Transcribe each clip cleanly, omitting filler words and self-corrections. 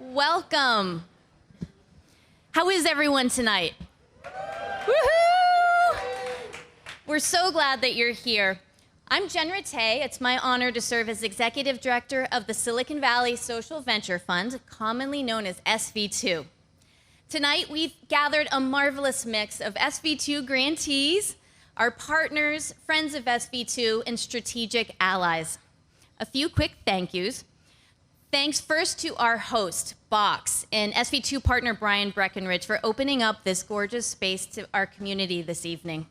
Welcome. How is everyone tonight? Woohoo! We're so glad that you're here. I'm Jen Rattay. It's my honor to serve as Executive Director of the Silicon Valley Social Venture Fund, commonly known as SV2. Tonight, we've gathered a marvelous mix of SV2 grantees, our partners, friends of SV2, and strategic allies. A few quick thank yous. Thanks first to our host, Box, and SV2 partner Brian Breckenridge for opening up this gorgeous space to our community this evening.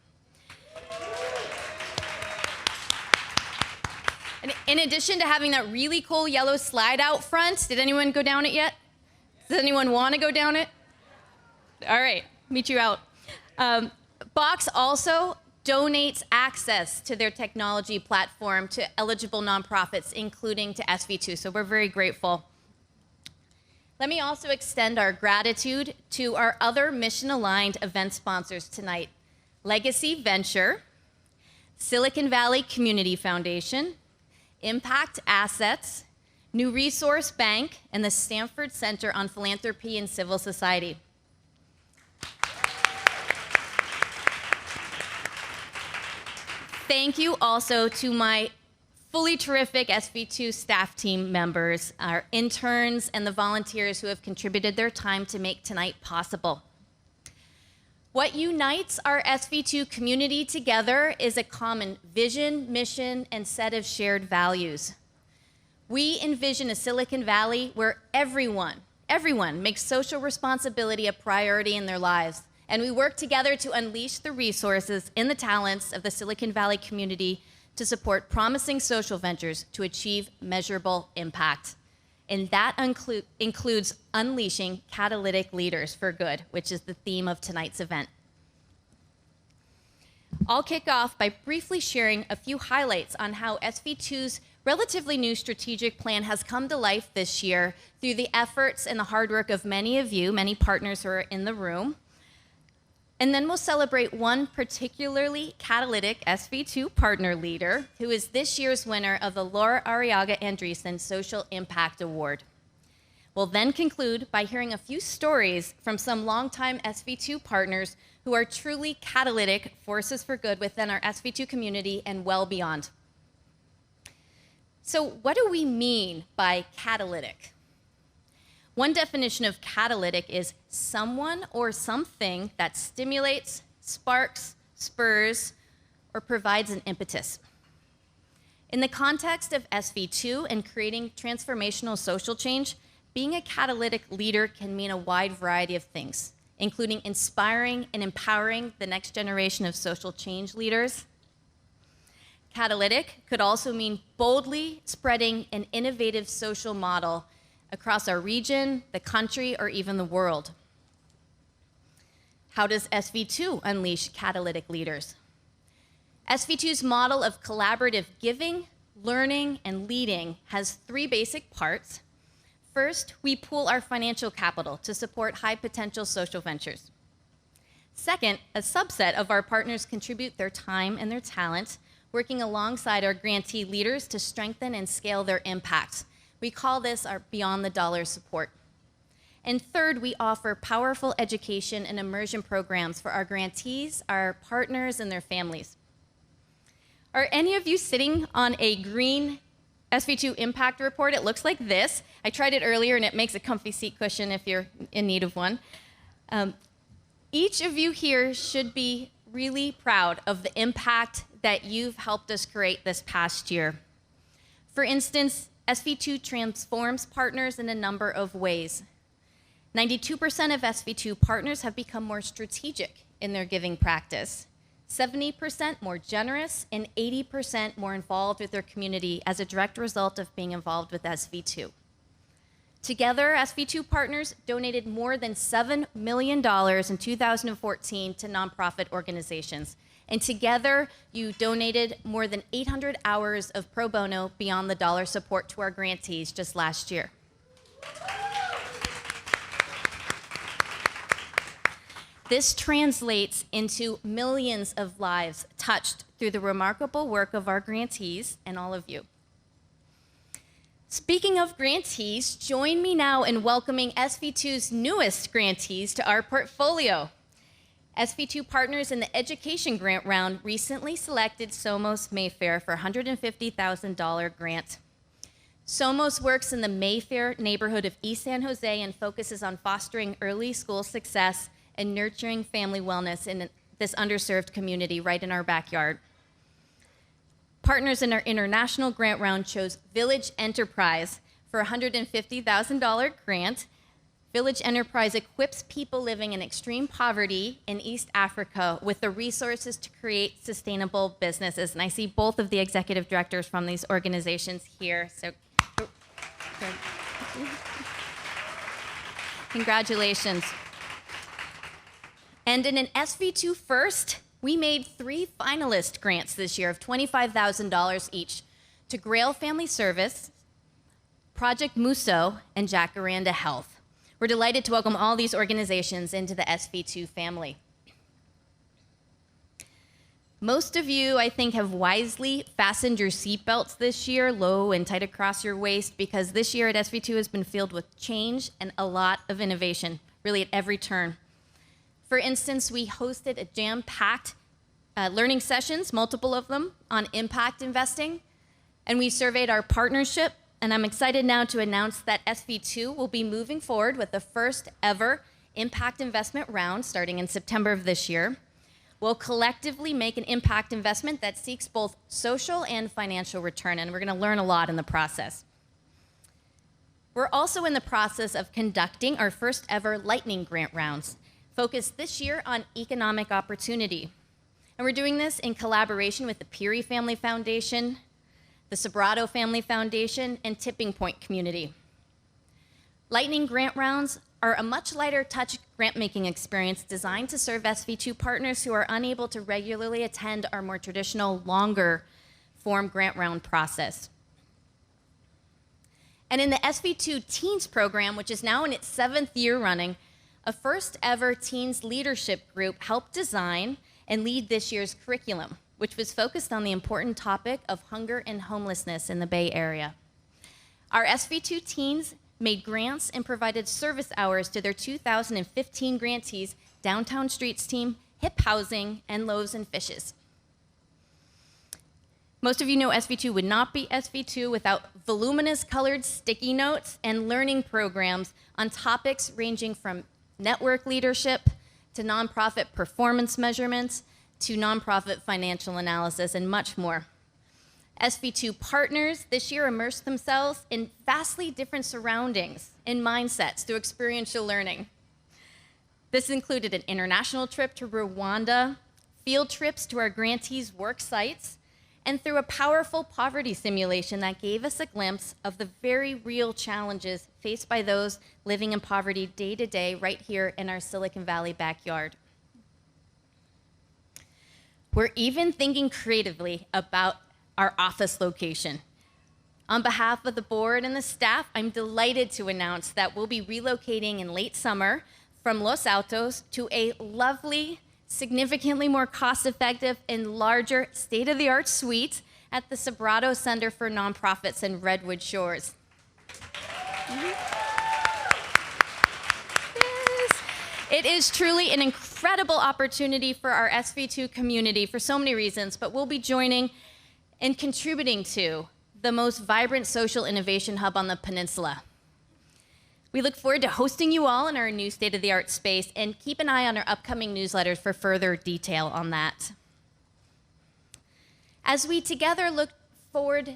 And in addition to having that really cool yellow slide out front, did anyone go down it yet? Does anyone want to go down it? All right, meet you out. Box also donates access to their technology platform to eligible nonprofits, including to SV2, so we're very grateful. Let me also extend our gratitude to our other mission-aligned event sponsors tonight: Legacy Venture, Silicon Valley Community Foundation, Impact Assets, New Resource Bank, and the Stanford Center on Philanthropy and Civil Society. Thank you also to my fully terrific SV2 staff team members, our interns, and the volunteers who have contributed their time to make tonight possible. What unites our SV2 community together is a common vision, mission, and set of shared values. We envision a Silicon Valley where everyone makes social responsibility a priority in their lives. And we work together to unleash the resources and the talents of the Silicon Valley community to support promising social ventures to achieve measurable impact. And that includes unleashing catalytic leaders for good, which is the theme of tonight's event. I'll kick off by briefly sharing a few highlights on how SV2's relatively new strategic plan has come to life this year through the efforts and the hard work of many of you, many partners who are in the room. And then we'll celebrate one particularly catalytic SV2 partner leader who is this year's winner of the Laura Arriaga Andreessen Social Impact Award. We'll then conclude by hearing a few stories from some longtime SV2 partners who are truly catalytic forces for good within our SV2 community and well beyond. So what do we mean by catalytic? One definition of catalytic is someone or something that stimulates, sparks, spurs, or provides an impetus. In the context of SV2 and creating transformational social change, being a catalytic leader can mean a wide variety of things, including inspiring and empowering the next generation of social change leaders. Catalytic could also mean boldly spreading an innovative social model across our region, the country, or even the world. How does SV2 unleash catalytic leaders? SV2's model of collaborative giving, learning, and leading has three basic parts. First, we pool our financial capital to support high-potential social ventures. Second, a subset of our partners contribute their time and their talent, working alongside our grantee leaders to strengthen and scale their impact. We call this our Beyond the Dollar support. And third, we offer powerful education and immersion programs for our grantees, our partners, and their families. Are any of you sitting on a green SV2 impact report? It looks like this. I tried it earlier, and it makes a comfy seat cushion if you're in need of one. Each of you here should be really proud of the impact that you've helped us create this past year. For instance, SV2 transforms partners in a number of ways. 92% of SV2 partners have become more strategic in their giving practice, 70% more generous, and 80% more involved with their community as a direct result of being involved with SV2. Together, SV2 partners donated more than $7 million in 2014 to nonprofit organizations. And together, you donated more than 800 hours of pro bono Beyond the Dollar support to our grantees just last year. This translates into millions of lives touched through the remarkable work of our grantees and all of you. Speaking of grantees, join me now in welcoming SV2's newest grantees to our portfolio. SV2 partners in the education grant round recently selected Somos Mayfair for a $150,000 grant. Somos works in the Mayfair neighborhood of East San Jose and focuses on fostering early school success and nurturing family wellness in this underserved community right in our backyard. Partners in our international grant round chose Village Enterprise for a $150,000 grant. Village Enterprise equips people living in extreme poverty in East Africa with the resources to create sustainable businesses. And I see both of the executive directors from these organizations here. So, congratulations. And in an SV2 first, we made 3 finalist grants this year of $25,000 each to Grail Family Service, Project Muso, and Jacaranda Health. We're delighted to welcome all these organizations into the SV2 family. Most of you, I think, have wisely fastened your seatbelts this year, low and tight across your waist, because this year at SV2 has been filled with change and a lot of innovation, really at every turn. For instance, we hosted a jam-packed learning sessions, multiple of them, on impact investing, and we surveyed our partnership, and I'm excited now to announce that SV2 will be moving forward with the first ever impact investment round starting in September of this year. We'll collectively make an impact investment that seeks both social and financial return, and we're going to learn a lot in the process. We're also in the process of conducting our first ever lightning grant rounds, focused this year on economic opportunity. And we're doing this in collaboration with the Peary Family Foundation, the Sobrato Family Foundation, and Tipping Point Community. Lightning grant rounds are a much lighter touch grant-making experience designed to serve SV2 partners who are unable to regularly attend our more traditional, longer form grant round process. And in the SV2 Teens program, which is now in its 7th year running, a first ever teens leadership group helped design and lead this year's curriculum, which was focused on the important topic of hunger and homelessness in the Bay Area. Our SV2 teens made grants and provided service hours to their 2015 grantees, Downtown Streets Team, Hip Housing, and Loaves and Fishes. Most of you know SV2 would not be SV2 without voluminous colored sticky notes and learning programs on topics ranging from network leadership to nonprofit performance measurements to nonprofit financial analysis and much more. SV2 partners this year immersed themselves in vastly different surroundings and mindsets through experiential learning. This included an international trip to Rwanda, field trips to our grantees' work sites, and through a powerful poverty simulation that gave us a glimpse of the very real challenges faced by those living in poverty day to day right here in our Silicon Valley backyard. We're even thinking creatively about our office location. On behalf of the board and the staff, I'm delighted to announce that we'll be relocating in late summer from Los Altos to a lovely, significantly more cost-effective and larger state-of-the-art suite at the Sobrato Center for Nonprofits in Redwood Shores. It is truly an incredible opportunity for our SV2 community for so many reasons, but we'll be joining and contributing to the most vibrant social innovation hub on the peninsula. We look forward to hosting you all in our new state-of-the-art space, and keep an eye on our upcoming newsletters for further detail on that. As we together look forward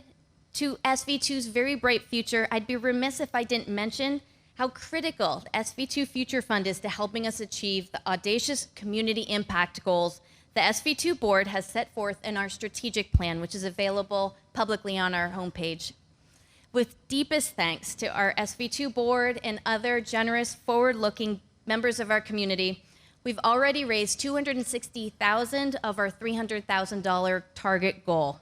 to SV2's very bright future, I'd be remiss if I didn't mention how critical the SV2 Future Fund is to helping us achieve the audacious community impact goals the SV2 board has set forth in our strategic plan, which is available publicly on our homepage. With deepest thanks to our SV2 board and other generous, forward-looking members of our community, we've already raised $260,000 of our $300,000 target goal.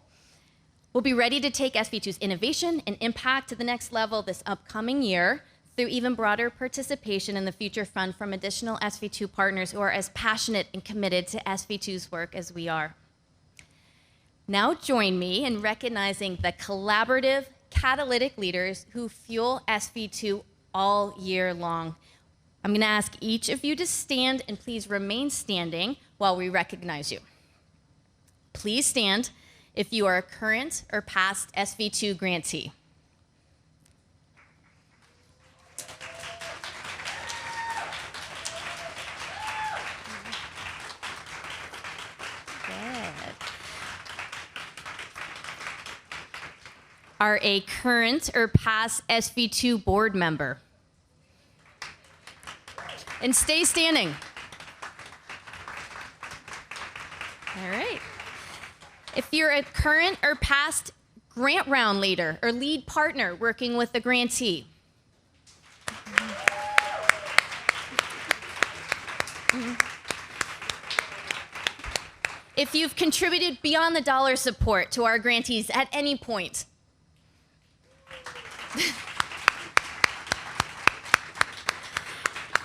We'll be ready to take SV2's innovation and impact to the next level this upcoming year through even broader participation in the Future Fund from additional SV2 partners who are as passionate and committed to SV2's work as we are. Now join me in recognizing the collaborative, catalytic leaders who fuel SV2 all year long. I'm going to ask each of you to stand, and please remain standing while we recognize you. Please stand if you are a current or past SV2 grantee. Are a current or past SV2 board member. And stay standing. All right. If you're a current or past grant round leader or lead partner working with the grantee. If you've contributed beyond the dollar support to our grantees at any point.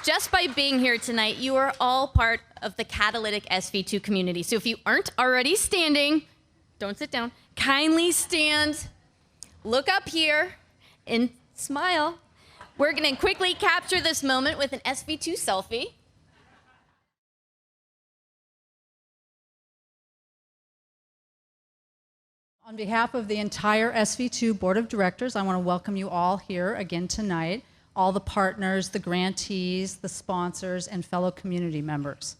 Just by being here tonight, you are all part of the Catalytic SV2 community. So if you aren't already standing, don't sit down, kindly stand, look up here, and smile. We're going to quickly capture this moment with an SV2 selfie. On behalf of the entire SV2 Board of Directors, I want to welcome you all here again tonight, all the partners, the grantees, the sponsors, and fellow community members.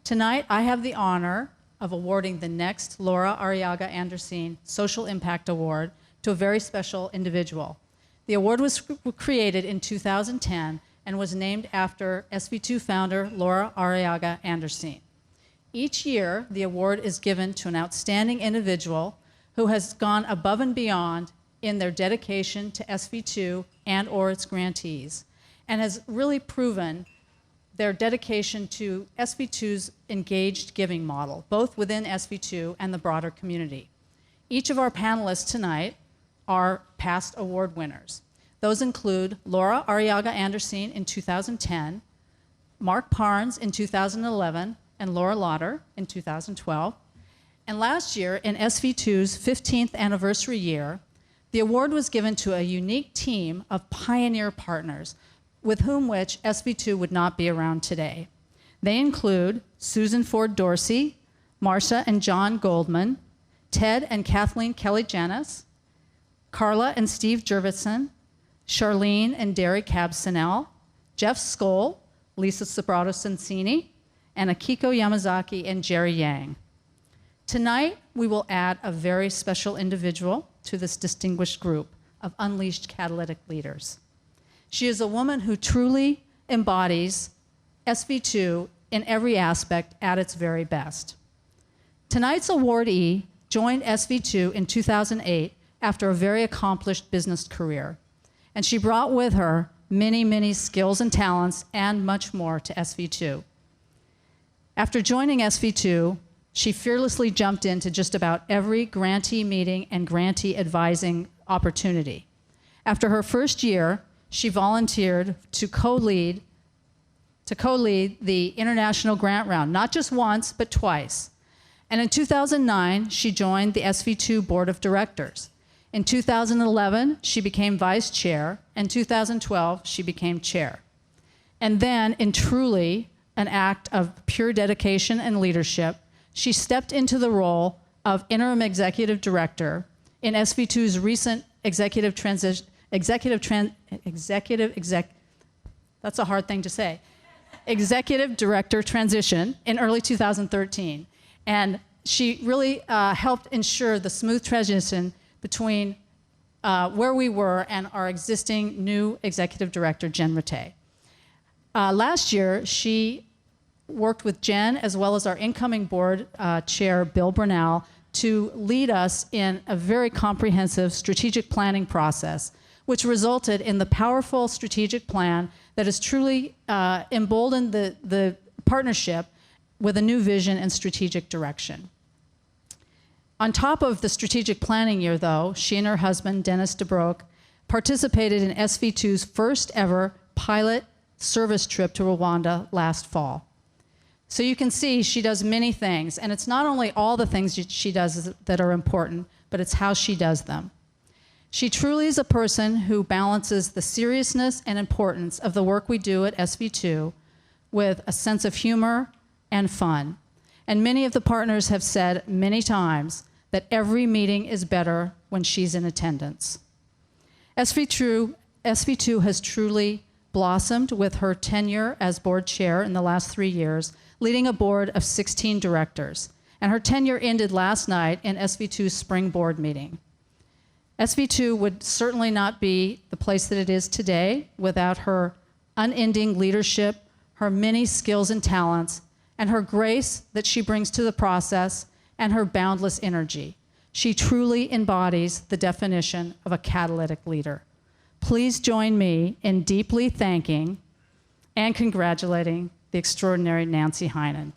Tonight, I have the honor of awarding the next Laura Arriaga Anderson Social Impact Award to a very special individual. The award was created in 2010 and was named after SV2 founder Laura Arriaga Anderson. Each year, the award is given to an outstanding individual who has gone above and beyond in their dedication to SV2 and or its grantees, and has really proven their dedication to SV2's engaged giving model, both within SV2 and the broader community. Each of our panelists tonight are past award winners. Those include Laura Arriaga Anderson in 2010, Mark Parnes in 2011, and Laura Lauder in 2012. And last year, in SV2's 15th anniversary year, the award was given to a unique team of pioneer partners with whom which SV2 would not be around today. They include Susan Ford Dorsey, Marcia and John Goldman, Ted and Kathleen Kelly-Janis, Carla and Steve Jurvetson, Charlene and Derry Cabsinell, Jeff Skoll, Lisa Sobrato-Sensini, and Akiko Yamazaki and Jerry Yang. Tonight, we will add a very special individual to this distinguished group of unleashed catalytic leaders. She is a woman who truly embodies SV2 in every aspect at its very best. Tonight's awardee joined SV2 in 2008 after a very accomplished business career, and she brought with her many, many skills and talents and much more to SV2. After joining SV2, she fearlessly jumped into just about every grantee meeting and grantee advising opportunity. After her first year, she volunteered to co-lead the International Grant Round, not just once, but twice. And in 2009, she joined the SV2 Board of Directors. In 2011, she became vice chair. In 2012, she became chair. And then, in truly an act of pure dedication and leadership, she stepped into the role of interim executive director in SV2's recent that's a hard thing to say, executive director transition in early 2013. And she really helped ensure the smooth transition between where we were and our existing new executive director, Jen Rattay. Last year, she worked with Jen as well as our incoming board chair, Bill Brunel, to lead us in a very comprehensive strategic planning process, which resulted in the powerful strategic plan that has truly emboldened the partnership with a new vision and strategic direction. On top of the strategic planning year, though, she and her husband, Dennis DeBroek, participated in SV2's first ever pilot service trip to Rwanda last fall. So you can see she does many things, and it's not only all the things she does that are important, but it's how she does them. She truly is a person who balances the seriousness and importance of the work we do at SV2 with a sense of humor and fun. And many of the partners have said many times that every meeting is better when she's in attendance. SV2 has truly blossomed with her tenure as board chair in the last 3 years, leading a board of 16 directors. And her tenure ended last night in SV2's spring board meeting. SV2 would certainly not be the place that it is today without her unending leadership, her many skills and talents, and her grace that she brings to the process, and her boundless energy. She truly embodies the definition of a catalytic leader. Please join me in deeply thanking and congratulating the extraordinary Nancy Heinen.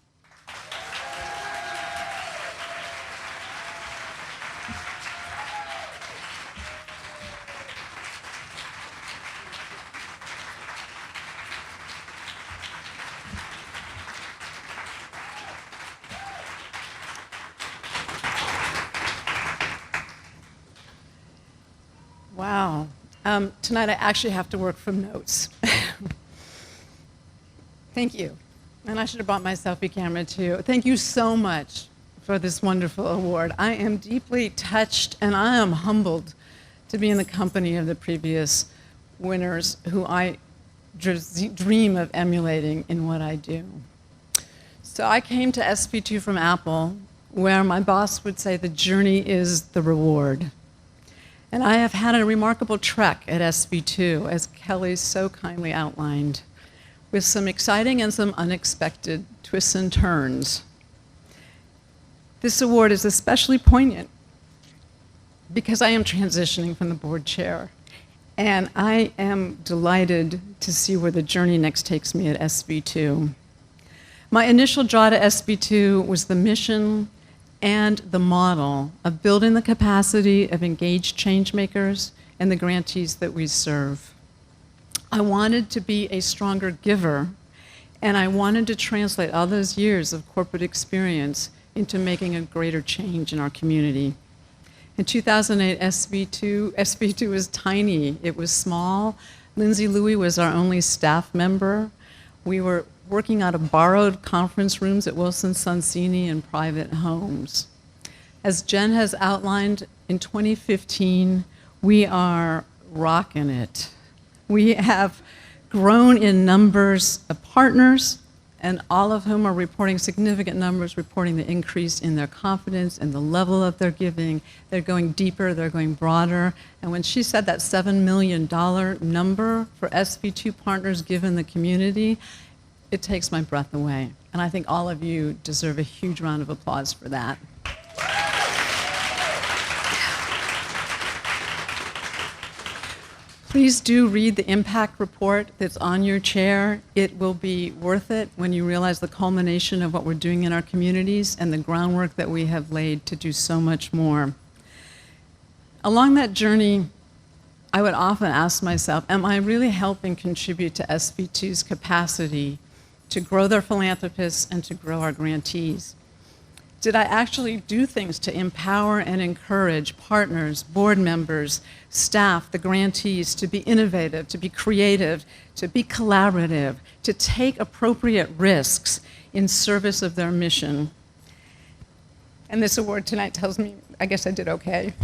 Wow. Tonight I actually have to work from notes. Thank you. And I should have brought my selfie camera too. Thank you so much for this wonderful award. I am deeply touched and I am humbled to be in the company of the previous winners who I dream of emulating in what I do. So I came to SV2 from Apple, where my boss would say the journey is the reward. And I have had a remarkable trek at SV2, as Kelly so kindly outlined, with some exciting and some unexpected twists and turns. This award is especially poignant because I am transitioning from the board chair, and I am delighted to see where the journey next takes me at SV2. My initial draw to SV2 was the mission and the model of building the capacity of engaged changemakers and the grantees that we serve. I wanted to be a stronger giver, and I wanted to translate all those years of corporate experience into making a greater change in our community. In 2008, SV2 was tiny. It was small. Lindsay Louie was our only staff member. We were working out of borrowed conference rooms at Wilson Sonsini in private homes. As Jen has outlined, in 2015, we are rocking it. We have grown in numbers of partners, and all of whom are reporting significant numbers, reporting the increase in their confidence and the level of their giving. They're going deeper, they're going broader. And when she said that $7 million number for SV2 partners given the community, it takes my breath away. And I think all of you deserve a huge round of applause for that. Please do read the impact report that's on your chair. It will be worth it when you realize the culmination of what we're doing in our communities and the groundwork that we have laid to do so much more. Along that journey, I would often ask myself, am I really helping contribute to SV2's capacity to grow their philanthropists and to grow our grantees? Did I actually do things to empower and encourage partners, board members, staff, the grantees to be innovative, to be creative, to be collaborative, to take appropriate risks in service of their mission? And this award tonight tells me, I guess I did okay.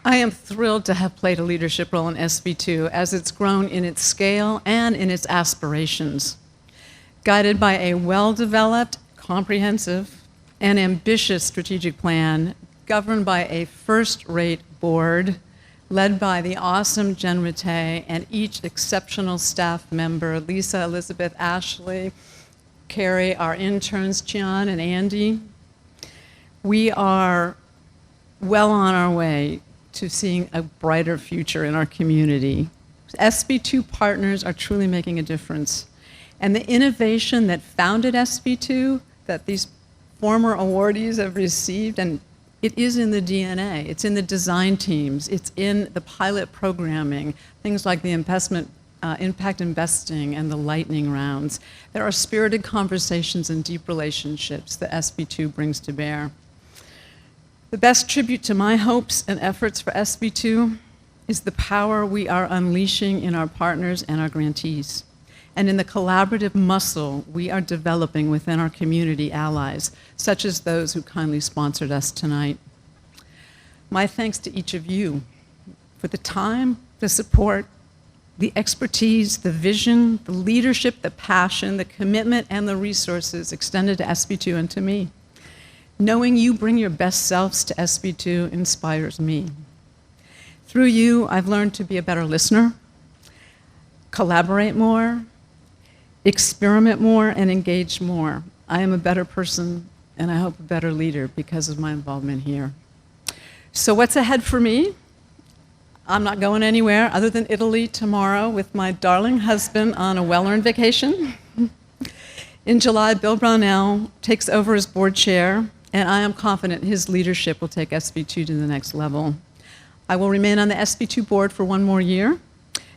I am thrilled to have played a leadership role in SV2 as it's grown in its scale and in its aspirations. Guided by a well-developed, comprehensive, and ambitious strategic plan, governed by a first-rate board, led by the awesome Jen Rattay and each exceptional staff member, Lisa, Elizabeth, Ashley, Carrie, our interns, Chian and Andy. We are well on our way to seeing a brighter future in our community. SV2 partners are truly making a difference. And the innovation that founded SV2, that these former awardees have received, and it is in the DNA. It's in the design teams. It's in the pilot programming, things like the investment impact investing and the lightning rounds. There are spirited conversations and deep relationships that SV2 brings to bear. The best tribute to my hopes and efforts for SV2 is the power we are unleashing in our partners and our grantees, and in the collaborative muscle we are developing within our community allies, such as those who kindly sponsored us tonight. My thanks to each of you for the time, the support, the expertise, the vision, the leadership, the passion, the commitment, and the resources extended to SV2 and to me. Knowing you bring your best selves to SV2 inspires me. Through you, I've learned to be a better listener, collaborate more, experiment more, and engage more. I am a better person, and I hope a better leader because of my involvement here. So what's ahead for me? I'm not going anywhere other than Italy tomorrow with my darling husband on a well-earned vacation. In July, Bill Brownell takes over as board chair, and I am confident his leadership will take SV2 to the next level. I will remain on the SV2 board for one more year,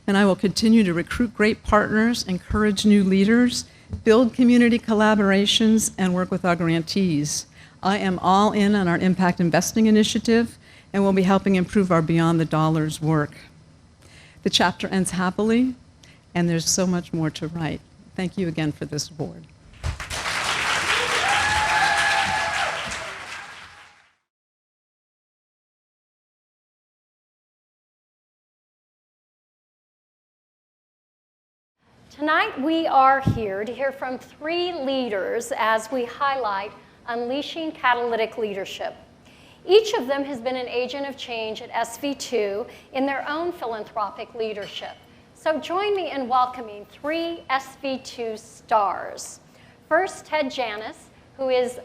and I will continue to recruit great partners, encourage new leaders, build community collaborations, and work with our grantees. I am all in on our impact investing initiative, and will be helping improve our Beyond the Dollars work. The chapter ends happily, and there's so much more to write. Thank you again for this award. Tonight we are here to hear from 3 leaders as we highlight Unleashing Catalytic Leadership. Each of them has been an agent of change at SV2 in their own philanthropic leadership. So join me in welcoming 3 SV2 stars. First, Ted Janis, who is,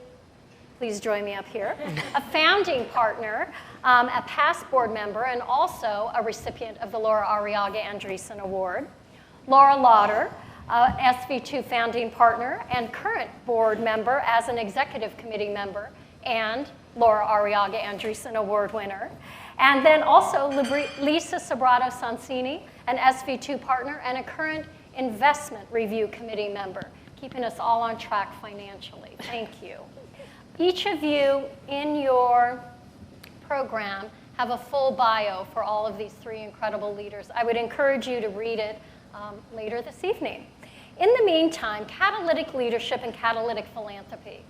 please join me up here, a founding partner, a past board member, and also a recipient of the Laura Arriaga Andreessen Award. Laura Lauder, SV2 founding partner and current board member as an executive committee member and Laura Arriaga Andreessen Award winner. And then also Lisa Sobrato Sansini, an SV2 partner and a current investment review committee member, keeping us all on track financially. Thank you. Each of you in your program have a full bio for all of these 3 incredible leaders. I would encourage you to read it later this evening. In the meantime, catalytic leadership and catalytic philanthropy.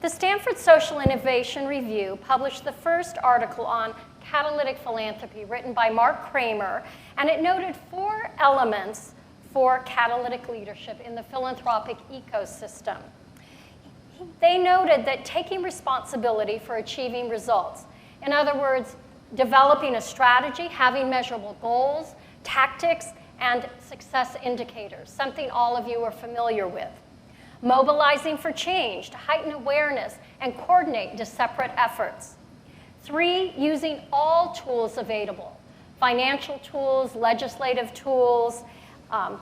The Stanford Social Innovation Review published the first article on catalytic philanthropy written by Mark Kramer, and it noted 4 elements for catalytic leadership in the philanthropic ecosystem. They noted that taking responsibility for achieving results, in other words, developing a strategy, having measurable goals, tactics, and success indicators, something all of you are familiar with. Mobilizing for change to heighten awareness and coordinate separate efforts. 3, using all tools available, financial tools, legislative tools,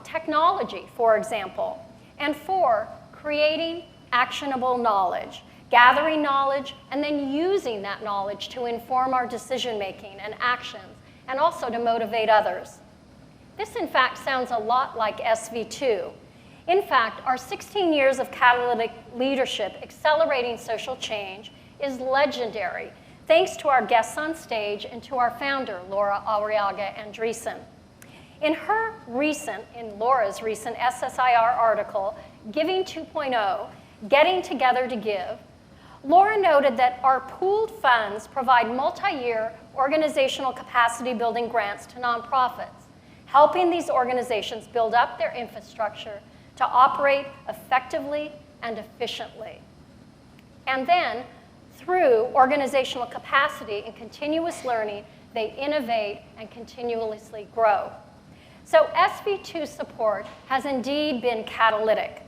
technology, for example. And 4, creating actionable knowledge, gathering knowledge, and then using that knowledge to inform our decision-making and actions, and also to motivate others. This, in fact, sounds a lot like SV2. In fact, our 16 years of catalytic leadership accelerating social change is legendary, thanks to our guests on stage and to our founder, Laura Arriaga Andreessen. In Laura's recent SSIR article, Giving 2.0, Getting Together to Give, Laura noted that our pooled funds provide multi-year organizational capacity building grants to nonprofits, helping these organizations build up their infrastructure to operate effectively and efficiently. And then, through organizational capacity and continuous learning, they innovate and continuously grow. So SV2 support has indeed been catalytic.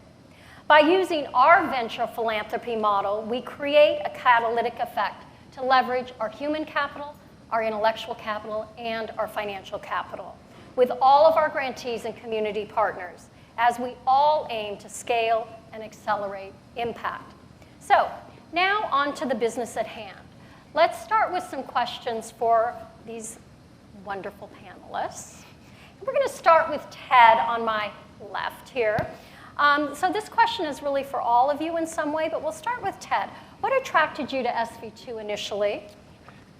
By using our venture philanthropy model, we create a catalytic effect to leverage our human capital, our intellectual capital, and our financial capital with all of our grantees and community partners, as we all aim to scale and accelerate impact. So now on to the business at hand. Let's start with some questions for these wonderful panelists. We're going to start with Ted on my left here. So this question is really for all of you in some way, but we'll start with Ted. What attracted you to SV2 initially?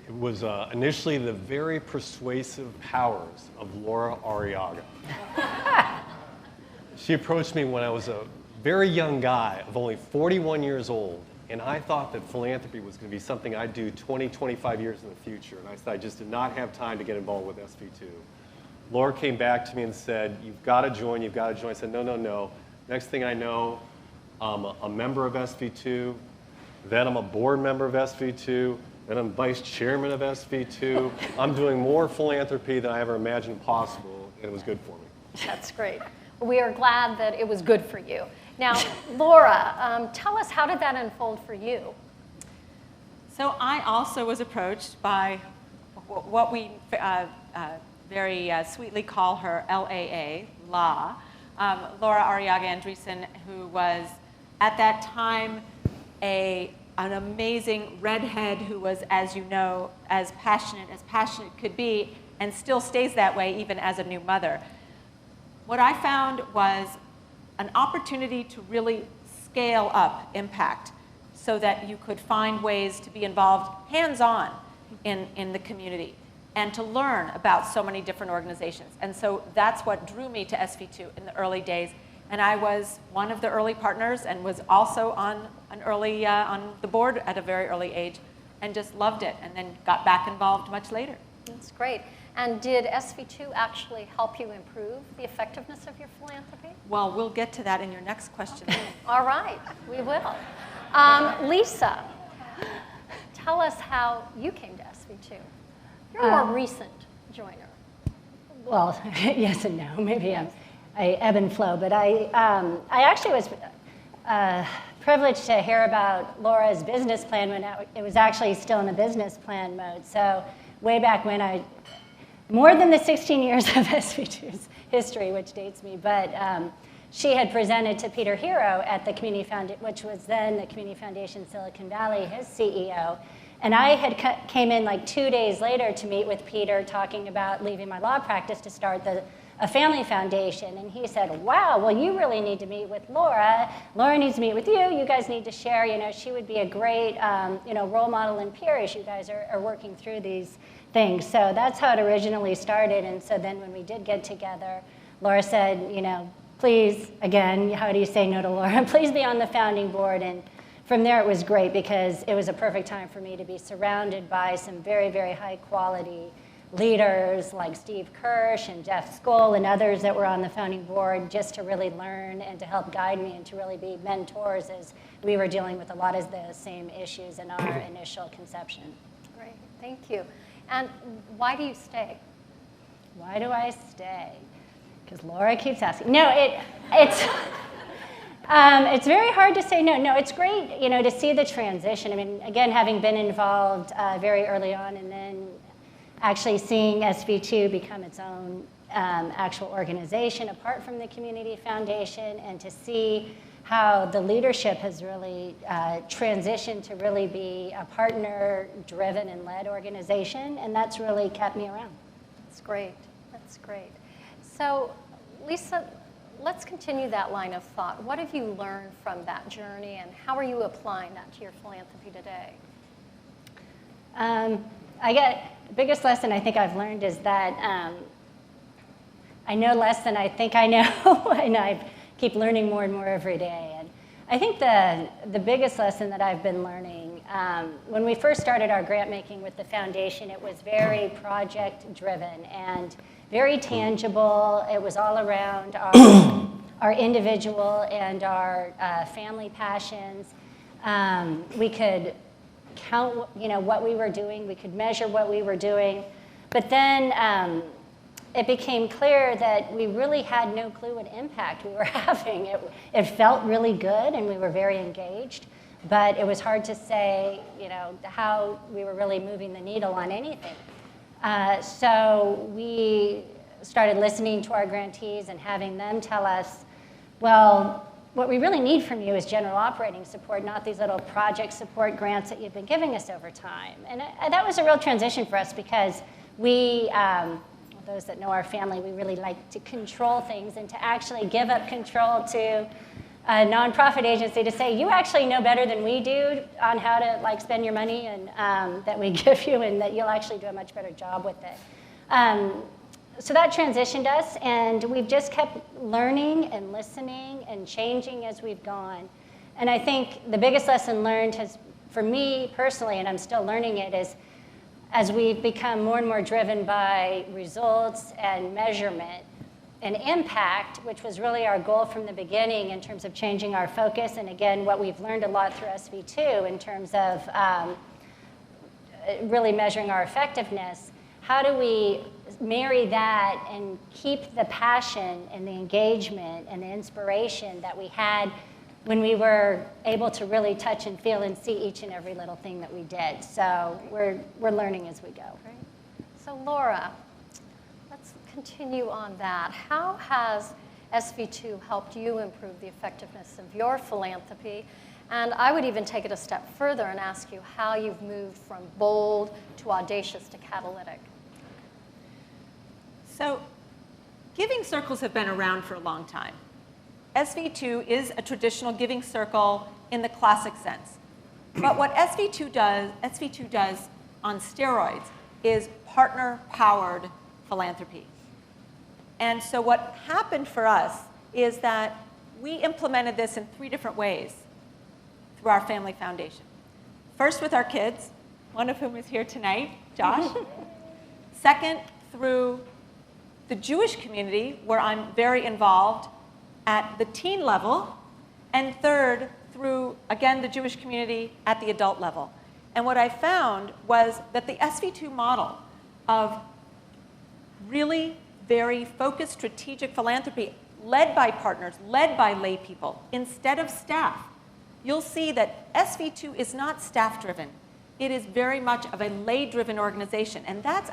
It was initially the very persuasive powers of Laura Arriaga. She approached me when I was a very young guy of only 41 years old, and I thought that philanthropy was going to be something I'd do 20, 25 years in the future, and I said I just did not have time to get involved with SV2. Laura came back to me and said, you've got to join, you've got to join. I said, no, no, no. Next thing I know, I'm a member of SV2, then I'm a board member of SV2, then I'm vice chairman of SV2. I'm doing more philanthropy than I ever imagined possible, and it was good for me. That's great. We are glad that it was good for you. Now, Laura, tell us, how did that unfold for you? So I also was approached by what we very sweetly call her LAA, Laura Arriaga Andreessen, who was at that time an amazing redhead who was, as you know, as passionate could be, and still stays that way even as a new mother. What I found was an opportunity to really scale up impact so that you could find ways to be involved hands-on in the community and to learn about so many different organizations. And so that's what drew me to SV2 in the early days. And I was one of the early partners and was also on the board at a very early age and just loved it, and then got back involved much later. That's great. And did SV2 actually help you improve the effectiveness of your philanthropy? Well, we'll get to that in your next question. All right, we will. Lisa, tell us how you came to SV2. You're a more recent joiner. Well, yes and no. Maybe I ebb and flow, but I actually was privileged to hear about Laura's business plan when it was actually still in a business plan mode. So way back when, more than the 16 years of SV2's history, which dates me, but she had presented to Peter Hero at the Community Foundation, which was then the Community Foundation Silicon Valley, his CEO. And I had came in like 2 days later to meet with Peter, talking about leaving my law practice to start a family foundation. And he said, wow, well, you really need to meet with Laura. Laura needs to meet with you. You guys need to share. You know, she would be a great role model and peer as you guys are working through these things. So that's how it originally started. And so then when we did get together, Laura said, you know, please, again, how do you say no to Laura? Please be on the founding board. And from there, it was great because it was a perfect time for me to be surrounded by some very, very high quality leaders like Steve Kirsch and Jeff Skoll and others that were on the founding board, just to really learn and to help guide me and to really be mentors as we were dealing with a lot of the same issues in our initial conception. Great, thank you. And why do you stay? Why do I stay? Because Laura keeps asking. No, it's very hard to say no. No, it's great, you know, to see the transition. I mean, again, having been involved very early on, and then actually seeing SV2 become its own actual organization apart from the Community Foundation, and to see how the leadership has really transitioned to really be a partner-driven and led organization, and that's really kept me around. That's great. That's great. So, Lisa, let's continue that line of thought. What have you learned from that journey, and how are you applying that to your philanthropy today? The biggest lesson I think I've learned is that I know less than I think I know, and I keep learning more and more every day. And I think the biggest lesson that I've been learning, when we first started our grant making with the foundation, it was very project driven and very tangible. It was all around our individual and our family passions. We could count, you know, what we were doing. We could measure what we were doing. But then it became clear that we really had no clue what impact we were having. It felt really good, and we were very engaged. But it was hard to say, you know, how we were really moving the needle on anything. So we started listening to our grantees and having them tell us, well, what we really need from you is general operating support, not these little project support grants that you've been giving us over time. And that was a real transition for us, because we, those that know our family, we really like to control things, and to actually give up control to a nonprofit agency to say, you actually know better than we do on how to like spend your money and that we give you, and that you'll actually do a much better job with it. So that transitioned us, and we've just kept learning and listening and changing as we've gone. And I think the biggest lesson learned has, for me personally, and I'm still learning it, is as we've become more and more driven by results and measurement and impact, which was really our goal from the beginning in terms of changing our focus, and again, what we've learned a lot through SV2 in terms of really measuring our effectiveness, how do we marry that and keep the passion and the engagement and the inspiration that we had when we were able to really touch and feel and see each and every little thing that we did. So we're learning as we go. Great. So Laura, let's continue on that. How has SV2 helped you improve the effectiveness of your philanthropy? And I would even take it a step further and ask you how you've moved from bold to audacious to catalytic. So giving circles have been around for a long time. SV2 is a traditional giving circle in the classic sense. But what SV2 does on steroids is partner-powered philanthropy. And so what happened for us is that we implemented this in 3 different ways through our family foundation. First with our kids, one of whom is here tonight, Josh. Second, through the Jewish community, where I'm very involved at the teen level. And third, through, again, the Jewish community at the adult level. And what I found was that the SV2 model of really very focused strategic philanthropy, led by partners, led by lay people, instead of staff, you'll see that SV2 is not staff-driven. It is very much of a lay-driven organization. And that's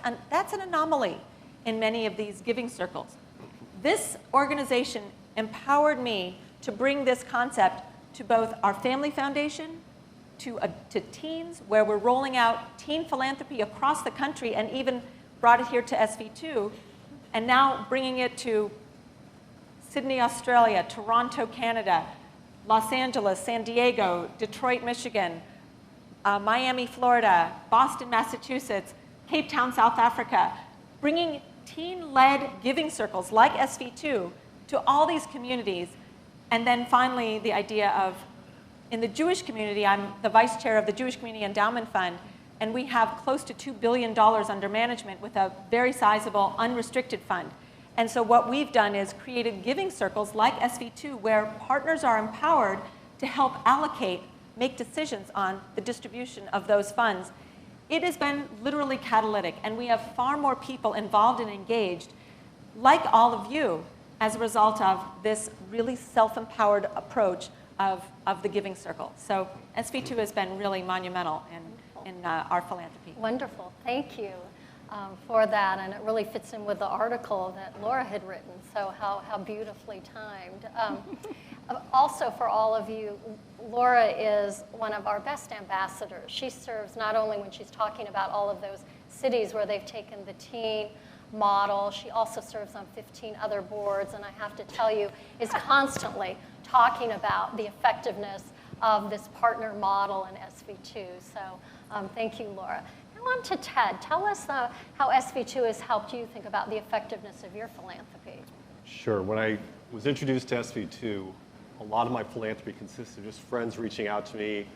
an anomaly in many of these giving circles. This organization empowered me to bring this concept to both our family foundation, to teens, where we're rolling out teen philanthropy across the country, and even brought it here to SV2, and now bringing it to Sydney, Australia, Toronto, Canada, Los Angeles, San Diego, Detroit, Michigan, Miami, Florida, Boston, Massachusetts, Cape Town, South Africa, bringing teen-led giving circles like SV2 to all these communities. And then finally, the idea of, in the Jewish community, I'm the vice chair of the Jewish Community Endowment Fund, and we have close to $2 billion under management with a very sizable unrestricted fund. And so what we've done is created giving circles like SV2, where partners are empowered to help allocate, make decisions on the distribution of those funds. It has been literally catalytic, and we have far more people involved and engaged, like all of you, as a result of this really self-empowered approach of the giving circle. So SV2 has been really monumental in our philanthropy. Wonderful. Thank you for that. And it really fits in with the article that Laura had written. So how beautifully timed. Also, for all of you, Laura is one of our best ambassadors. She serves not only when she's talking about all of those cities where they've taken the teen model, she also serves on 15 other boards, and I have to tell you, is constantly talking about the effectiveness of this partner model in SV2. So thank you, Laura. Now on to Ted. Tell us how SV2 has helped you think about the effectiveness of your philanthropy. Sure. When I was introduced to SV2, a lot of my philanthropy consisted of just friends reaching out to me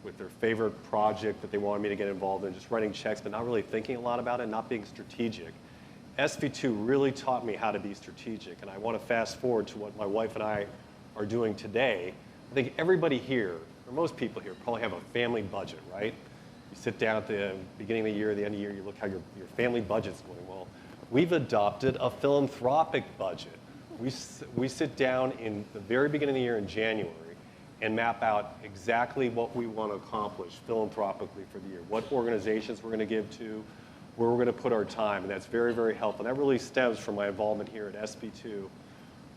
with their favorite project that they wanted me to get involved in, just writing checks, but not really thinking a lot about it, not being strategic. SV2 really taught me how to be strategic, and I want to fast forward to what my wife and I are doing today. I think everybody here, or most people here, probably have a family budget, right? You sit down at the beginning of the year, the end of the year, you look how your family budget's going. Well, we've adopted a philanthropic budget. We sit down in the very beginning of the year in January and map out exactly what we want to accomplish philanthropically for the year, what organizations we're going to give to, where we're going to put our time, and that's very, very helpful. And that really stems from my involvement here at SV2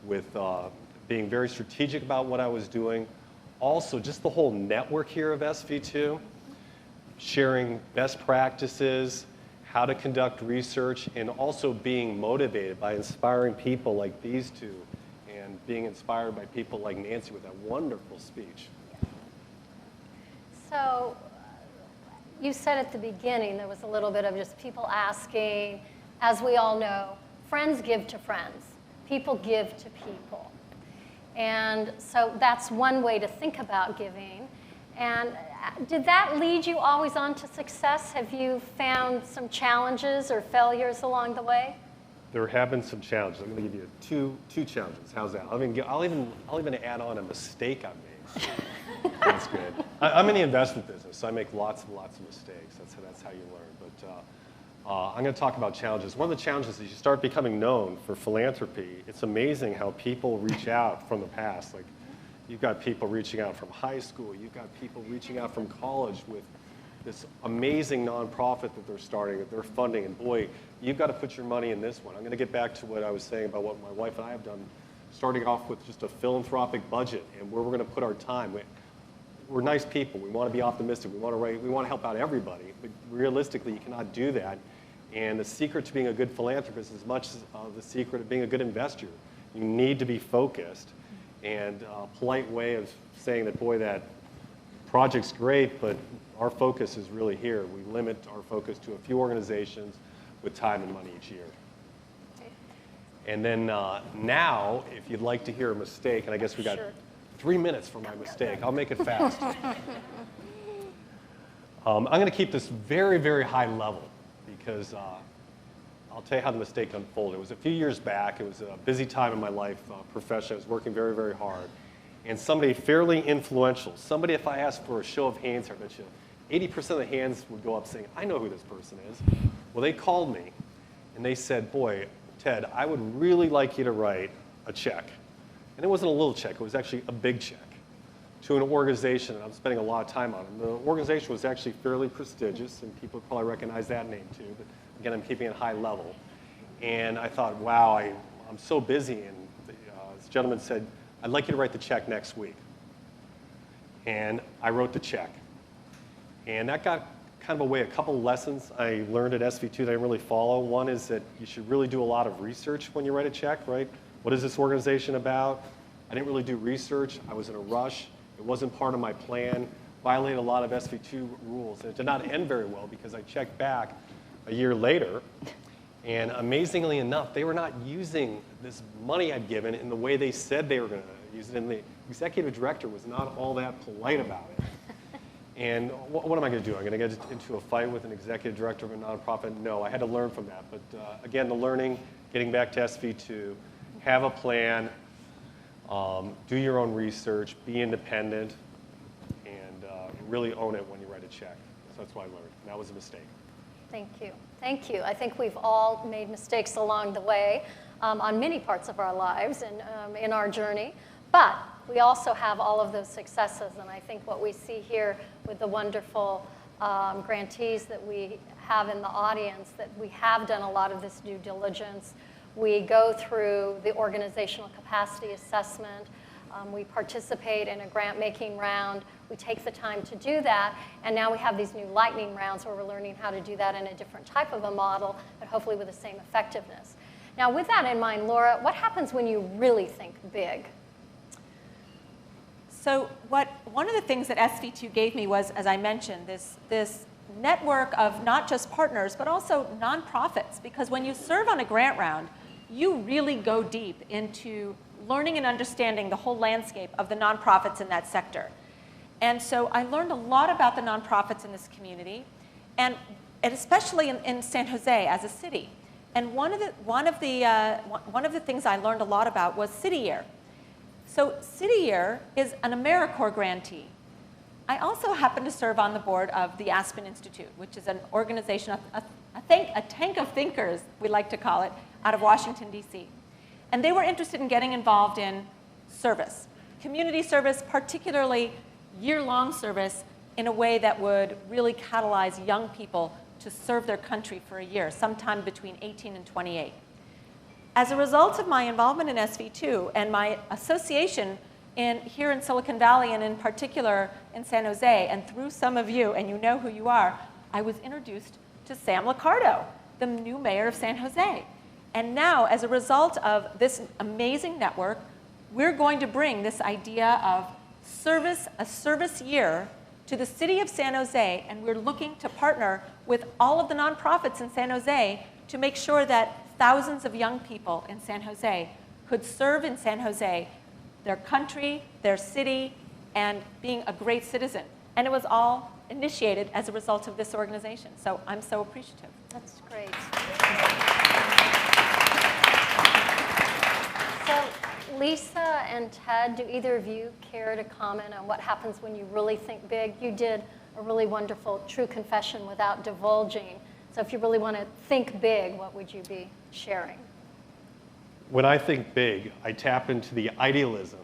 with being very strategic about what I was doing. Also, just the whole network here of SV2, sharing best practices, how to conduct research, and also being motivated by inspiring people like these two and being inspired by people like Nancy with that wonderful speech. So you said at the beginning there was a little bit of just people asking. As we all know, friends give to friends. People give to people. And so that's one way to think about giving. And did that lead you always on to success? Have you found some challenges or failures along the way? There have been some challenges. I'm going to give you two challenges. How's that? I'll even add on a mistake I made. That's good. I'm in the investment business, so I make lots and lots of mistakes. That's how you learn. But I'm going to talk about challenges. One of the challenges is you start becoming known for philanthropy. It's amazing how people reach out from the past. Like, you've got people reaching out from high school. You've got people reaching out from college with this amazing nonprofit that they're starting, that they're funding. And boy, you've got to put your money in this one. I'm going to get back to what I was saying about what my wife and I have done, starting off with just a philanthropic budget and where we're going to put our time. We're nice people. We want to be optimistic. We want to help out everybody. But realistically, you cannot do that. And the secret to being a good philanthropist is as much as the secret of being a good investor. You need to be focused. And a polite way of saying that, boy, that project's great, but our focus is really here. We limit our focus to a few organizations with time and money each year. And then now, if you'd like to hear a mistake, and I guess we got 3 minutes for my mistake. I'll make it fast. I'm going to keep this very, very high level because I'll tell you how the mistake unfolded. It was a few years back. It was a busy time in my life professionally. I was working very, very hard. And somebody fairly influential, somebody if I asked for a show of hands, I bet you 80% of the hands would go up saying, I know who this person is. Well, they called me and they said, boy, Ted, I would really like you to write a check. And it wasn't a little check, it was actually a big check to an organization that I'm spending a lot of time on. And the organization was actually fairly prestigious, and people probably recognize that name too, but again, I'm keeping it high level. And I thought, wow, I'm so busy, and this gentleman said, I'd like you to write the check next week. And I wrote the check. And that got kind of away a couple of lessons I learned at SV2 that I didn't really follow. One is that you should really do a lot of research when you write a check, right? What is this organization about? I didn't really do research. I was in a rush. It wasn't part of my plan. Violated a lot of SV2 rules. And it did not end very well because I checked back a year later. And amazingly enough, they were not using this money I'd given in the way they said they were going to use it. And the executive director was not all that polite about it. And what am I going to do? I'm going to get into a fight with an executive director of a nonprofit? No, I had to learn from that. But again, the learning, getting back to SV2, have a plan, do your own research, be independent, and really own it when you write a check. So that's what I learned. And that was a mistake. Thank you. Thank you. I think we've all made mistakes along the way on many parts of our lives and in our journey. But we also have all of those successes. And I think what we see here with the wonderful grantees that we have in the audience, that we have done a lot of this due diligence. We go through the organizational capacity assessment. We participate in a grant-making round. We take the time to do that. And now we have these new lightning rounds where we're learning how to do that in a different type of a model, but hopefully with the same effectiveness. Now, with that in mind, Laura, what happens when you really think big? So one of the things that SV2 gave me was, as I mentioned, this network of not just partners, but also nonprofits. Because when you serve on a grant round, you really go deep into learning and understanding the whole landscape of the nonprofits in that sector. And so I learned a lot about the nonprofits in this community, and especially in San Jose as a city. And one of the things I learned a lot about was City Year. So City Year is an AmeriCorps grantee. I also happen to serve on the board of the Aspen Institute, which is an organization, a tank of thinkers, we like to call it, out of Washington, D.C. And they were interested in getting involved in service, community service, particularly year-long service, in a way that would really catalyze young people to serve their country for a year, sometime between 18 and 28. As a result of my involvement in SV2 and my association here in Silicon Valley, and in particular in San Jose, and through some of you, and you know who you are, I was introduced to Sam Liccardo, the new mayor of San Jose. And now, as a result of this amazing network, we're going to bring this idea of a service year to the city of San Jose, and we're looking to partner with all of the nonprofits in San Jose to make sure that thousands of young people in San Jose could serve in San Jose, their country, their city, and being a great citizen. And it was all initiated as a result of this organization. So I'm so appreciative. That's great. So Lisa and Ted, do either of you care to comment on what happens when you really think big? You did a really wonderful true confession without divulging. So if you really want to think big, what would you be sharing? When I think big, I tap into the idealism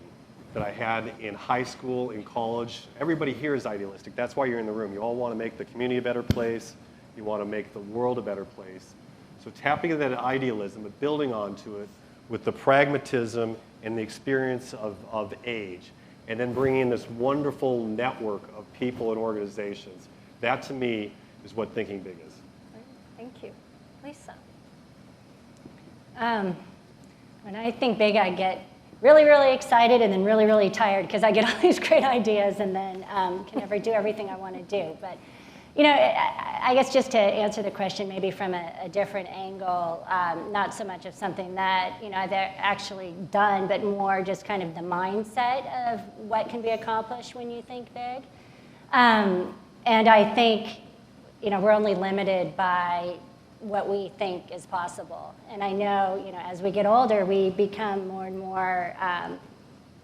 that I had in high school, in college. Everybody here is idealistic. That's why you're in the room. You all want to make the community a better place. You want to make the world a better place. So tapping into that idealism, but building onto it with the pragmatism and the experience of age, and then bringing in this wonderful network of people and organizations. That, to me, is what thinking big is. Thank you. Lisa. When I think big, I get really, really excited and then really, really tired because I get all these great ideas and then can never do everything I want to do. But, you know, I guess just to answer the question maybe from a different angle, not so much of something that, you know, I've actually done, but more just kind of the mindset of what can be accomplished when you think big. And I think, you know, we're only limited by what we think is possible. And I know, you know, as we get older, we become more and more, I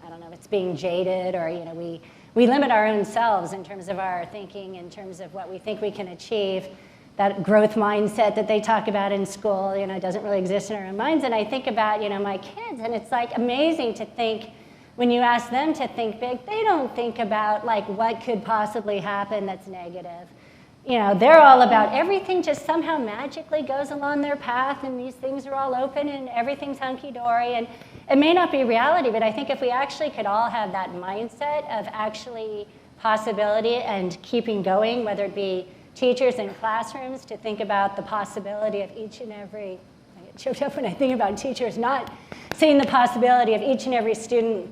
don't know if it's being jaded or, you know, we limit our own selves in terms of our thinking, in terms of what we think we can achieve. That growth mindset that they talk about in school, you know, doesn't really exist in our own minds. And I think about, you know, my kids, and it's like amazing to think, when you ask them to think big, they don't think about like what could possibly happen that's negative. You know, they're all about everything just somehow magically goes along their path and these things are all open and everything's hunky-dory. And it may not be reality, but I think if we actually could all have that mindset of actually possibility and keeping going, whether it be teachers in classrooms to think about the possibility of each and every, I get choked up when I think about teachers not seeing the possibility of each and every student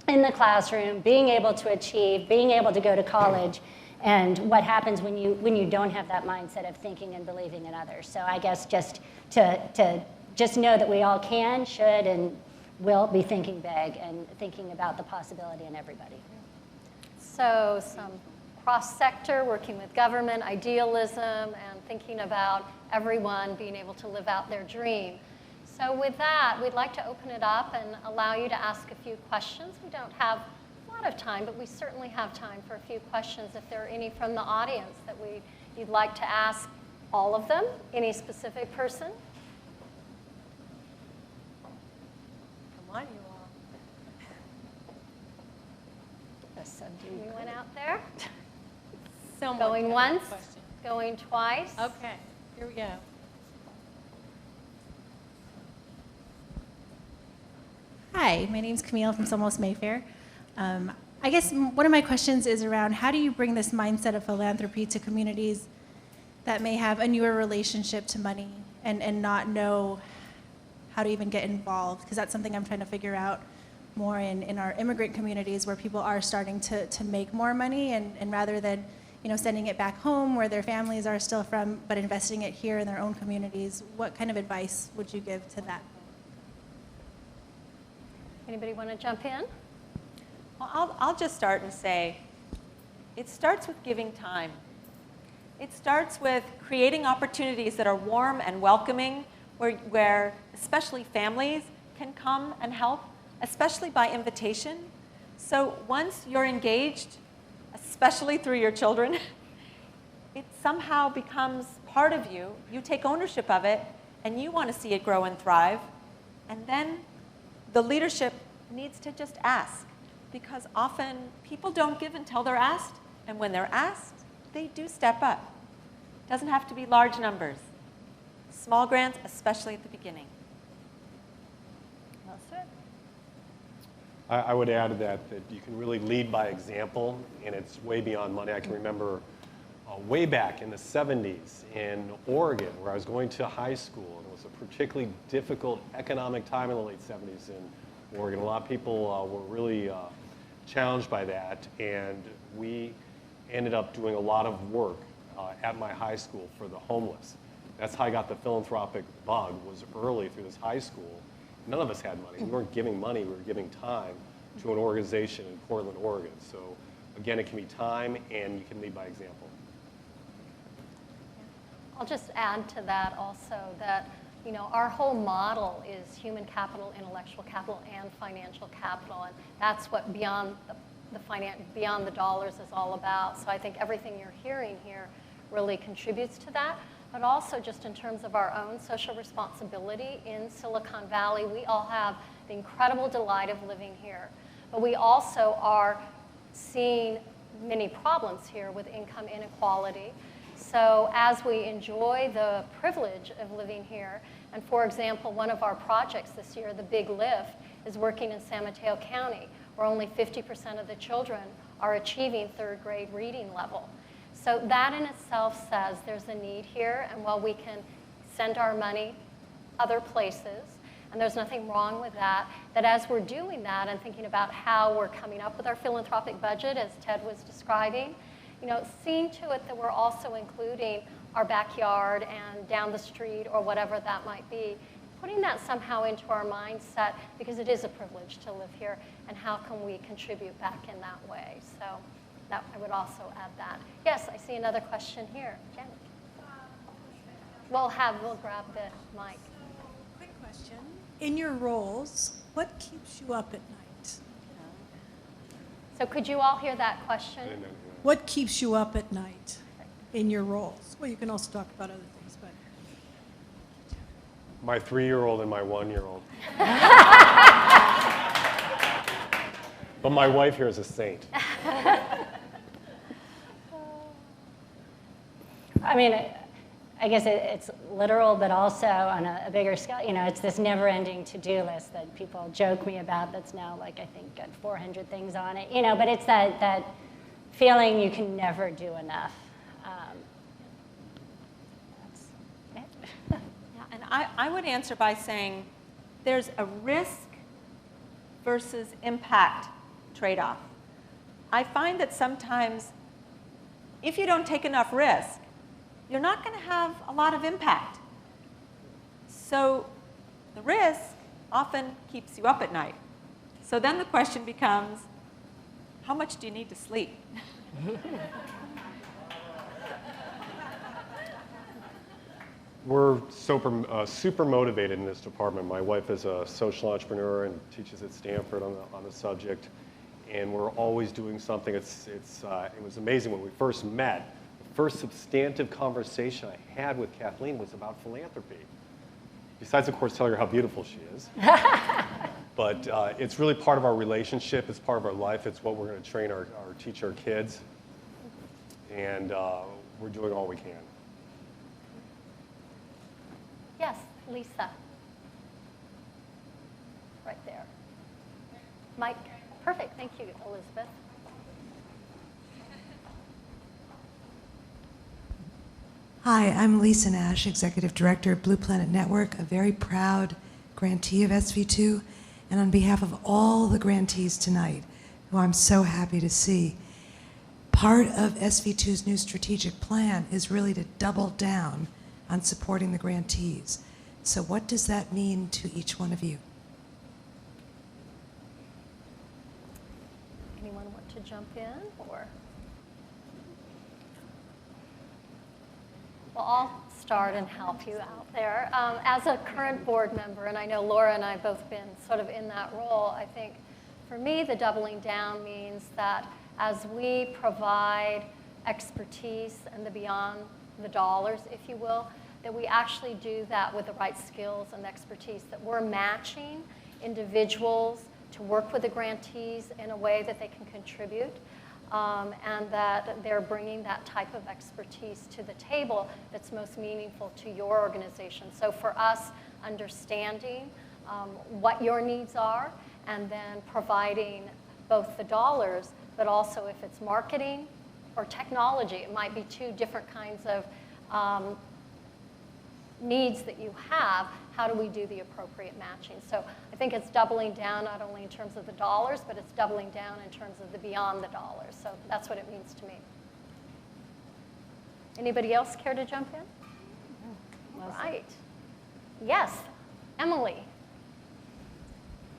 in the classroom being able to achieve, being able to go to college, and what happens when you don't have that mindset of thinking and believing in others. So I guess just to just know that we all can, should, and will be thinking big and thinking about the possibility in everybody. So some cross-sector, working with government, idealism, and thinking about everyone being able to live out their dream. So with that, we'd like to open it up and allow you to ask a few questions. We don't have of time, but we certainly have time for a few questions if there are any from the audience that you'd like to ask. All of them? Any specific person? Come on, you all. Anyone out there? Someone Going got a once? question. Going twice? Okay, here we go. Hi, my name's Camille from Somos Mayfair. I guess one of my questions is around how do you bring this mindset of philanthropy to communities that may have a newer relationship to money and not know how to even get involved? Because that's something I'm trying to figure out more in our immigrant communities where people are starting to make more money and rather than, you know, sending it back home where their families are still from, but investing it here in their own communities. What kind of advice would you give to that? Anybody want to jump in? Well, I'll just start and say, it starts with giving time. It starts with creating opportunities that are warm and welcoming, where especially families can come and help, especially by invitation. So once you're engaged, especially through your children, it somehow becomes part of you. You take ownership of it, and you want to see it grow and thrive. And then the leadership needs to just ask. Because often people don't give until they're asked, and when they're asked, they do step up. It doesn't have to be large numbers. Small grants, especially at the beginning. Well said. I would add to that you can really lead by example, and it's way beyond money. I can remember way back in the 70s in Oregon, where I was going to high school, and it was a particularly difficult economic time in the late 70s in Oregon. A lot of people were really challenged by that, and we ended up doing a lot of work at my high school for the homeless. That's how I got the philanthropic bug, was early through this high school. None of us had money. We weren't giving money, we were giving time to an organization in Portland, Oregon. So again, it can be time, and you can lead by example. I'll just add to that also that, you know, our whole model is human capital, intellectual capital, and financial capital, and that's what beyond beyond the dollars is all about. So I think everything you're hearing here really contributes to that, but also just in terms of our own social responsibility in Silicon Valley, we all have the incredible delight of living here, but we also are seeing many problems here with income inequality. So as we enjoy the privilege of living here, and for example, one of our projects this year, the Big Lift, is working in San Mateo County, where only 50% of the children are achieving third grade reading level. So that in itself says there's a need here, and while we can send our money other places, and there's nothing wrong with that, that as we're doing that and thinking about how we're coming up with our philanthropic budget, as Ted was describing, you know, seeing to it that we're also including our backyard and down the street or whatever that might be, putting that somehow into our mindset, because it is a privilege to live here, and how can we contribute back in that way. So that, I would also add that. Yes, I see another question here. Janet. We'll grab the mic. Quick question. In your roles, what keeps you up at night? So could you all hear that question? What keeps you up at night in your roles? Well, you can also talk about other things, but. My 3-year-old and my 1-year-old. But my wife here is a saint. I mean, I guess it's literal, but also on a bigger scale. You know, it's this never-ending to-do list that people joke me about that's now, like, I think got 400 things on it. You know, but it's that feeling you can never do enough. That's it. Yeah, and I would answer by saying there's a risk versus impact trade-off. I find that sometimes if you don't take enough risk, you're not going to have a lot of impact. So the risk often keeps you up at night. So then the question becomes, how much do you need to sleep? We're super motivated in this department. My wife is a social entrepreneur and teaches at Stanford on the subject, and we're always doing something. It was amazing when we first met. The first substantive conversation I had with Kathleen was about philanthropy. Besides, of course, telling her how beautiful she is. But it's really part of our relationship. It's part of our life. It's what we're going to train teach our kids. And we're doing all we can. Yes, Lisa. Right there. Mike. Perfect. Thank you, Elizabeth. Hi, I'm Lisa Nash, Executive Director of Blue Planet Network, a very proud grantee of SV2. And on behalf of all the grantees tonight, who I'm so happy to see, part of SV2's new strategic plan is really to double down on supporting the grantees. So what does that mean to each one of you? Anyone want to jump in, or? Well, I'll start and help you out there. As a current board member, and I know Laura and I have both been sort of in that role, I think for me the doubling down means that as we provide expertise and the beyond the dollars, if you will, that we actually do that with the right skills and expertise, that we're matching individuals to work with the grantees in a way that they can contribute, and that they're bringing that type of expertise to the table that's most meaningful to your organization. So for us, understanding what your needs are, and then providing both the dollars, but also if it's marketing or technology. It might be two different kinds of needs that you have. How do we do the appropriate matching? So I think it's doubling down not only in terms of the dollars, but it's doubling down in terms of the beyond the dollars. So that's what it means to me. Anybody else care to jump in? All right. Yes, Emily.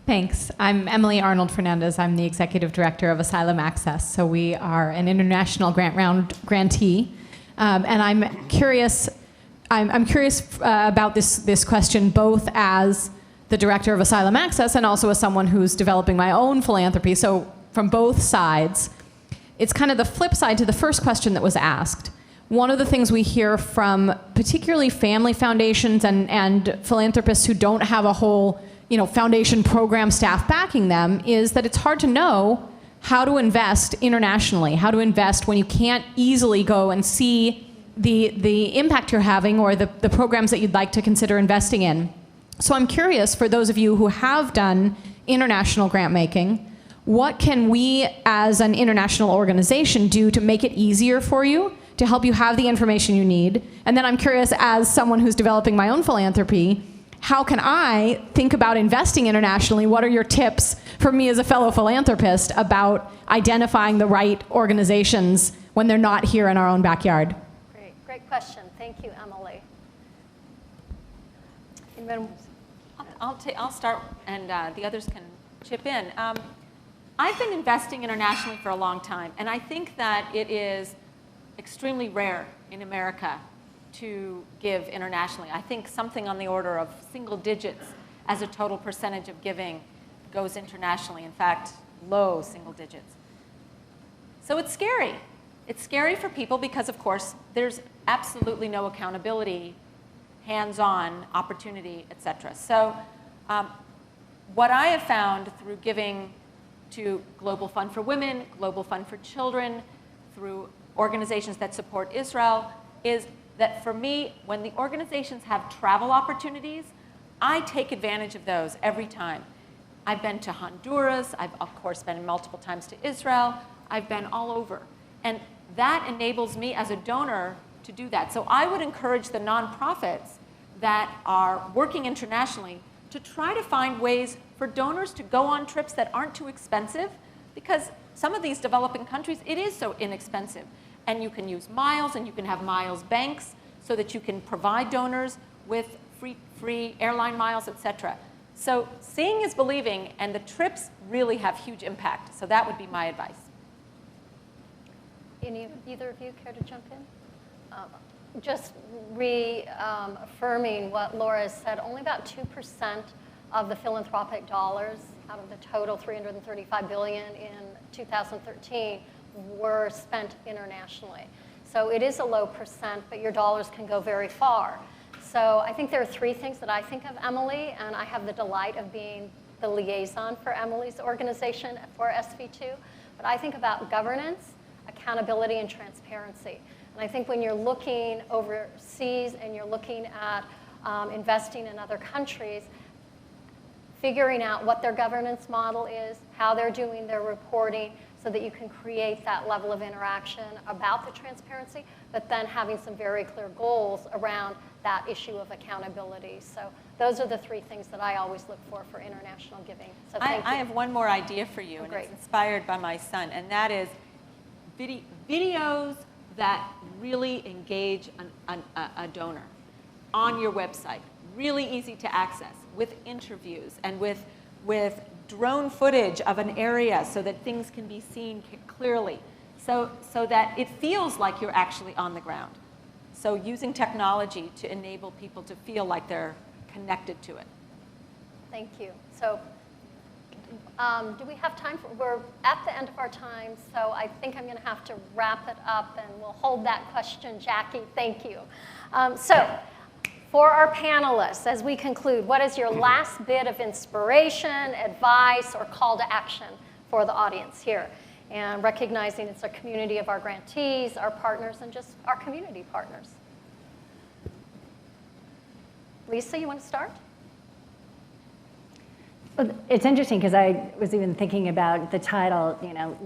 Thanks. I'm Emily Arnold Fernandez. I'm the Executive Director of Asylum Access. So we are an international grant round grantee. And I'm curious about this question both as the Director of Asylum Access and also as someone who's developing my own philanthropy. So from both sides, it's kind of the flip side to the first question that was asked. One of the things we hear from particularly family foundations and philanthropists who don't have a whole foundation program staff backing them is that it's hard to know how to invest internationally, how to invest when you can't easily go and see the impact you're having or the programs that you'd like to consider investing in. So I'm curious, for those of you who have done international grant making, what can we as an international organization do to make it easier for you, to help you have the information you need? And then I'm curious, as someone who's developing my own philanthropy, how can I think about investing internationally? What are your tips for me as a fellow philanthropist about identifying the right organizations when they're not here in our own backyard? Great question. Thank you, Emily. I'll start, and the others can chip in. I've been investing internationally for a long time, and I think that it is extremely rare in America to give internationally. I think something on the order of single digits as a total percentage of giving goes internationally. In fact, low single digits. So it's scary. It's scary for people because, of course, there's absolutely no accountability, hands-on opportunity, et cetera. So what I have found through giving to Global Fund for Women, Global Fund for Children, through organizations that support Israel, is that for me, when the organizations have travel opportunities, I take advantage of those every time. I've been to Honduras. I've, of course, been multiple times to Israel. I've been all over. And that enables me as a donor to do that. So I would encourage the nonprofits that are working internationally to try to find ways for donors to go on trips that aren't too expensive, because some of these developing countries, it is so inexpensive. And you can use miles, and you can have miles banks so that you can provide donors with free airline miles, et cetera. So seeing is believing, and the trips really have huge impact. So that would be my advice. Either of you care to jump in? Just reaffirming what Laura has said, only about 2% of the philanthropic dollars out of the total $335 billion in 2013 were spent internationally. So it is a low percent, but your dollars can go very far. So I think there are three things that I think of, Emily, and I have the delight of being the liaison for Emily's organization for SV2. But I think about governance, accountability, and transparency. And I think when you're looking overseas and you're looking at investing in other countries, figuring out what their governance model is, how they're doing their reporting, so that you can create that level of interaction about the transparency, but then having some very clear goals around that issue of accountability. So those are the three things that I always look for international giving. So thank you. I have one more idea for you, and it's inspired by my son, and that is videos that really engage a donor on your website. Really easy to access, with interviews and with drone footage of an area so that things can be seen clearly, so that it feels like you're actually on the ground. So using technology to enable people to feel like they're connected to it. Thank you. So do we have time we're at the end of our time, so I think I'm going to have to wrap it up, and we'll hold that question, Jackie. Thank you. For our panelists, as we conclude, what is your last bit of inspiration, advice, or call to action for the audience here? And recognizing it's a community of our grantees, our partners, and just our community partners. Lisa, you want to start? Well, it's interesting because I was even thinking about the title,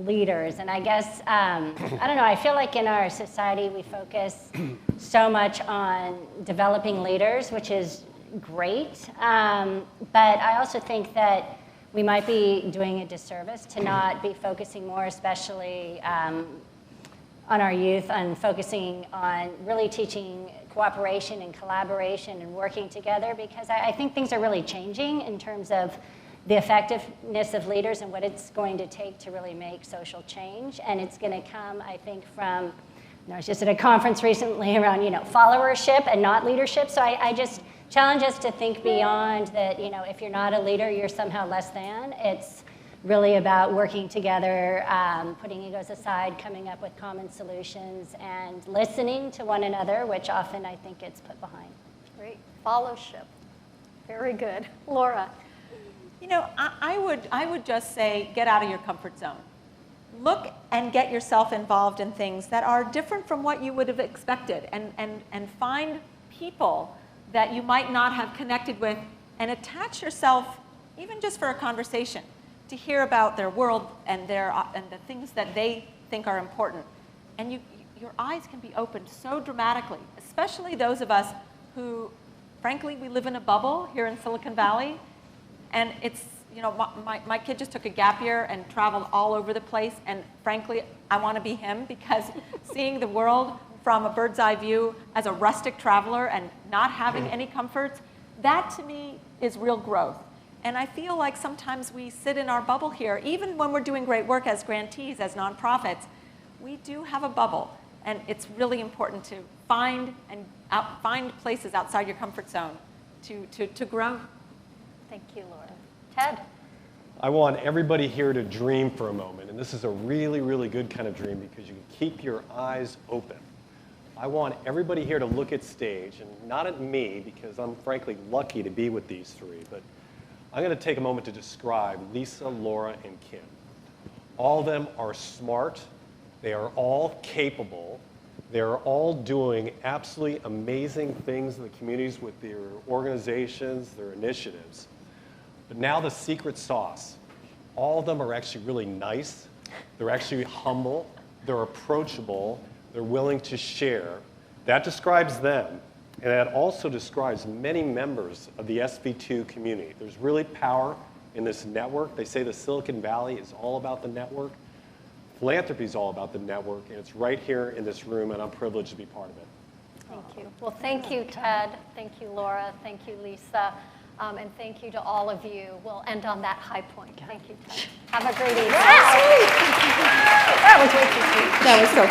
leaders. And I guess, I don't know, I feel like in our society we focus so much on developing leaders, which is great. But I also think that we might be doing a disservice to not be focusing more, especially on our youth, on focusing on really teaching cooperation and collaboration and working together, because I think things are really changing in terms of the effectiveness of leaders and what it's going to take to really make social change. And it's going to come, I think, from, I was just at a conference recently around, followership and not leadership. So I just challenge us to think beyond that, if you're not a leader, you're somehow less than. It's really about working together, putting egos aside, coming up with common solutions, and listening to one another, which often I think gets put behind. Great. Fellowship. Very good. Laura. I would just say get out of your comfort zone. Look and get yourself involved in things that are different from what you would have expected, and find people that you might not have connected with, and attach yourself, even just for a conversation, to hear about their world and the things that they think are important. And your eyes can be opened so dramatically, especially those of us who, frankly, we live in a bubble here in Silicon Valley. And it's, my kid just took a gap year and traveled all over the place. And frankly, I want to be him, because seeing the world from a bird's eye view as a rustic traveler and not having any comforts, that to me is real growth. And I feel like sometimes we sit in our bubble here, even when we're doing great work as grantees, as nonprofits, we do have a bubble. And it's really important to find places outside your comfort zone to grow. Thank you, Laura. Ted? I want everybody here to dream for a moment. And this is a really, really good kind of dream, because you can keep your eyes open. I want everybody here to look at stage, and not at me, because I'm frankly lucky to be with these three, but I'm going to take a moment to describe Lisa, Laura, and Kim. All of them are smart. They are all capable. They are all doing absolutely amazing things in the communities with their organizations, their initiatives. But now the secret sauce. All of them are actually really nice. They're actually humble. They're approachable. They're willing to share. That describes them. And that also describes many members of the SV2 community. There's really power in this network. They say the Silicon Valley is all about the network. Philanthropy is all about the network, and it's right here in this room, and I'm privileged to be part of it. Thank you. Well, thank you, Ted. Thank you, Laura. Thank you, Lisa. And thank you to all of you. We'll end on that high point. Thank you, Ted. Have a great evening. That was so